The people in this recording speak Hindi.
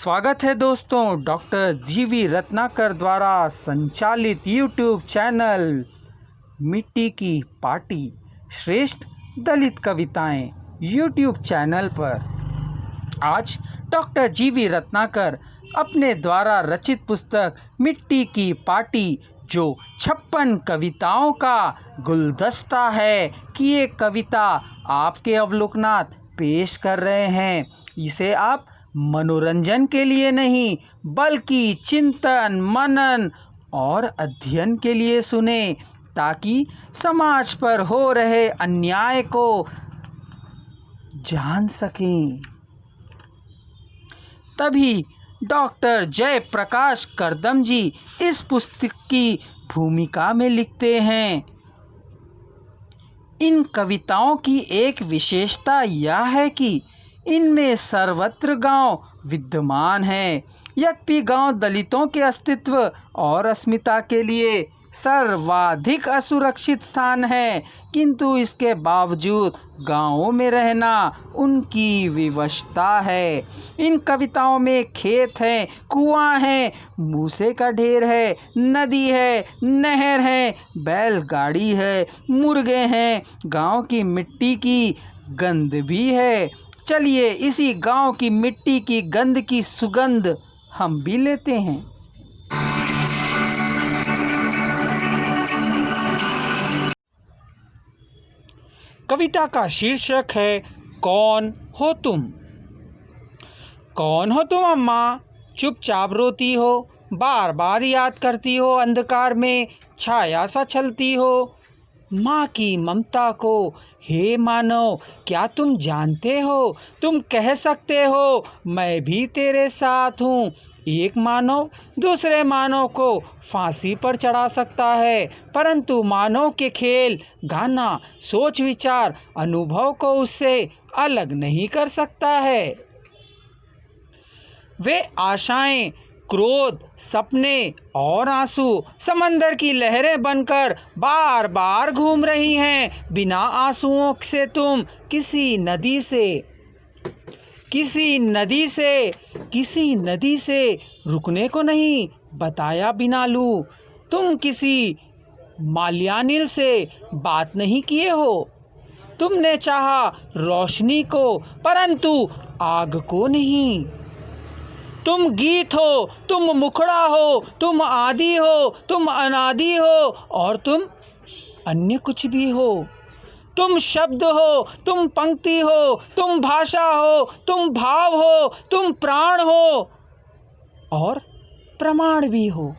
स्वागत है दोस्तों डॉक्टर जीवी रत्नाकर द्वारा संचालित यूट्यूब चैनल मिट्टी की पार्टी श्रेष्ठ दलित कविताएं यूट्यूब चैनल पर। आज डॉक्टर जीवी रत्नाकर अपने द्वारा रचित पुस्तक मिट्टी की पार्टी जो 56 कविताओं का गुलदस्ता है कि ये कविता आपके अवलोकनात् पेश कर रहे हैं। इसे आप मनोरंजन के लिए नहीं बल्कि चिंतन मनन और अध्ययन के लिए सुने, ताकि समाज पर हो रहे अन्याय को जान सकें। तभी डॉक्टर जयप्रकाश करदम जी इस पुस्तक की भूमिका में लिखते हैं। इन कविताओं की एक विशेषता यह है कि इनमें सर्वत्र गांव विद्यमान है। यद्यपि गांव दलितों के अस्तित्व और अस्मिता के लिए सर्वाधिक असुरक्षित स्थान है, किंतु इसके बावजूद गांवों में रहना उनकी विवशता है। इन कविताओं में खेत हैं, कुआं है, मूसे का ढेर है, नदी है, नहर है, बैलगाड़ी है, मुर्गे हैं, गांव की मिट्टी की गंध भी है। चलिए इसी गांव की मिट्टी की गंध की सुगंध हम भी लेते हैं। कविता का शीर्षक है कौन हो तुम। कौन हो तुम अम्मा, चुपचाप रोती हो, बार बार याद करती हो, अंधकार में छाया सा चलती हो। माँ की ममता को हे मानव क्या तुम जानते हो, तुम कह सकते हो मैं भी तेरे साथ हूँ। एक मानव दूसरे मानव को फांसी पर चढ़ा सकता है, परंतु मानव के खेल गाना सोच विचार अनुभव को उससे अलग नहीं कर सकता है। वे आशाएं, क्रोध, सपने और आंसू समंदर की लहरें बनकर बार बार घूम रही हैं। बिना आंसुओं से तुम किसी नदी से रुकने को नहीं बताया बिना लू। तुम किसी माल्यानिल से बात नहीं किए हो। तुमने चाहा रोशनी को परंतु आग को नहीं। तुम गीत हो, तुम मुखड़ा हो, तुम आदि हो, तुम अनादि हो और तुम अन्य कुछ भी हो। तुम शब्द हो, तुम पंक्ति हो, तुम भाषा हो, तुम भाव हो, तुम प्राण हो और प्रमाण भी हो।